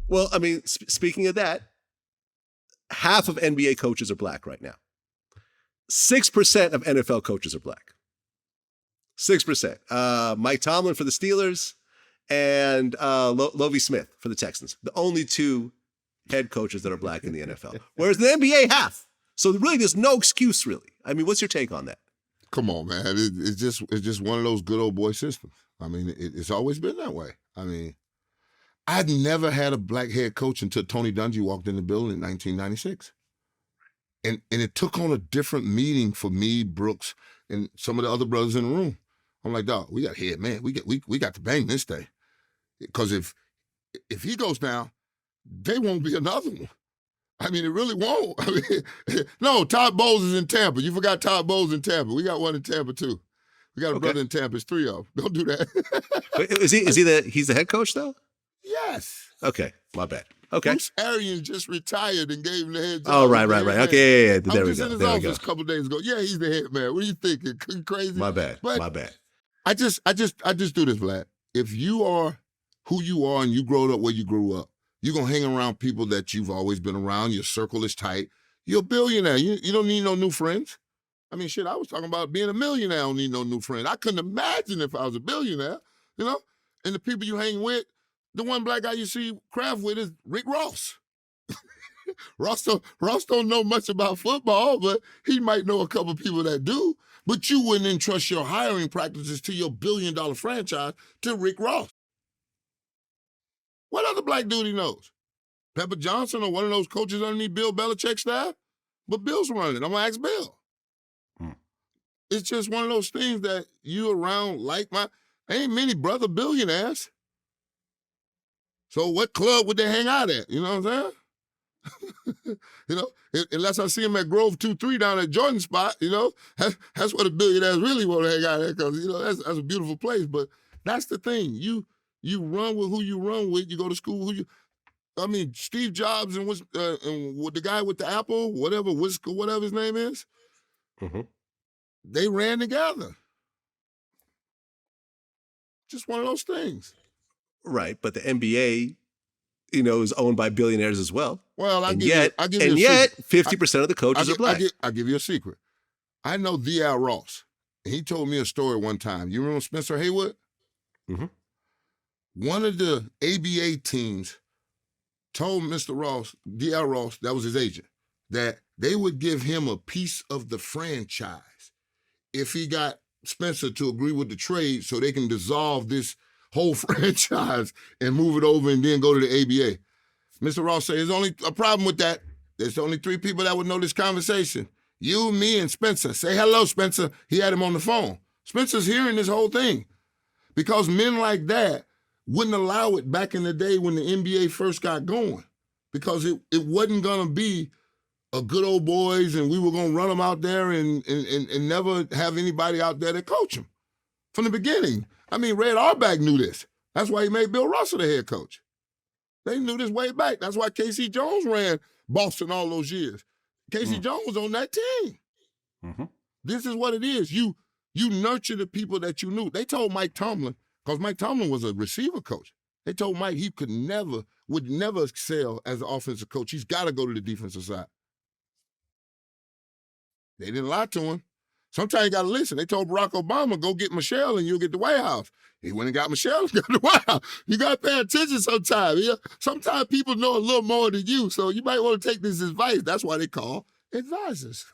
Well, I mean, speaking of that, half of NBA coaches are black right now. 6% of NFL coaches are black. 6%. Mike Tomlin for the Steelers and Lovie Smith for the Texans. The only two head coaches that are black in the NFL. Whereas the NBA, half. So really, there's no excuse, really. I mean, what's your take on that? Come on, man. It's just one of those good old boy systems. I mean, it's always been that way. I mean, I'd never had a black head coach until Tony Dungy walked in the building in 1996. And it took on a different meaning for me, Brooks, and some of the other brothers in the room. I'm like, dog, we got head, man. We got to bang this day. Because if he goes down, there won't be another one. I mean, it really won't. I mean, no, Todd Bowles is in Tampa. You forgot Todd Bowles in Tampa. We got one in Tampa, too. We got a brother in Tampa. It's 3 of them. Don't do that. Is he he's the head coach, though? Yes. Okay, my bad. Okay. Bruce Arians just retired and gave him the head job. Oh, right. Okay, yeah. There I we was go. in his There we office go. a couple of days ago. Yeah, he's the head man. What are you thinking? Crazy? My bad. But my bad. I just do this, Vlad. If you are who you are and you grew up where you grew up, you're going to hang around people that you've always been around. Your circle is tight. You're a billionaire. You don't need no new friends. I mean, shit, I was talking about being a millionaire. I don't need no new friends. I couldn't imagine if I was a billionaire, you know? And the people you hang with, the one black guy you see craft with is Rick Ross. Ross don't know much about football, but he might know a couple people that do. But you wouldn't entrust your hiring practices to your billion-dollar franchise to Rick Ross. What other black dude he knows? Pepper Johnson or one of those coaches underneath Bill Belichick's staff? But Bill's running it. I'm going to ask Bill. It's just one of those things that you around ain't many brother billionaires. So what club would they hang out at? You know what I'm saying? You know, unless I see him at Grove 2-3 down at Jordan spot, you know, that's what the billionaires really want to hang out at because, you know, that's a beautiful place. But that's the thing. You run with who you run with. You go to school Steve Jobs and the guy with the Apple, whatever his name is, they ran together. Just one of those things. Right, but the NBA, you know, is owned by billionaires as well. Well, yet 50% of the coaches are black. I'll give you a secret. I know D.L. Ross. He told me a story one time. You remember Spencer Haywood? Mm-hmm. One of the ABA teams told Mr. Ross, D.L. Ross, that was his agent, that they would give him a piece of the franchise if he got Spencer to agree with the trade so they can dissolve this whole franchise and move it over and then go to the ABA. Mr. Ross said, there's only a problem with that. There's only 3 people that would know this conversation. You, me, and Spencer. Say hello, Spencer. He had him on the phone. Spencer's hearing this whole thing because men like that wouldn't allow it back in the day when the NBA first got going because it wasn't going to be a good old boys and we were going to run them out there and never have anybody out there to coach them. From the beginning. I mean, Red Auerbach knew this. That's why he made Bill Russell the head coach. They knew this way back. That's why Casey Jones ran Boston all those years. Casey Jones was on that team. Mm-hmm. This is what it is. You nurture the people that you knew. They told Mike Tomlin, because Mike Tomlin was a receiver coach. They told Mike he would never excel as an offensive coach. He's got to go to the defensive side. They didn't lie to him. Sometimes you got to listen. They told Barack Obama, go get Michelle and you'll get the White House. He went and got Michelle and got the White House. You got to pay attention sometimes. You know? Sometimes people know a little more than you, so you might want to take this advice. That's why they call advisors.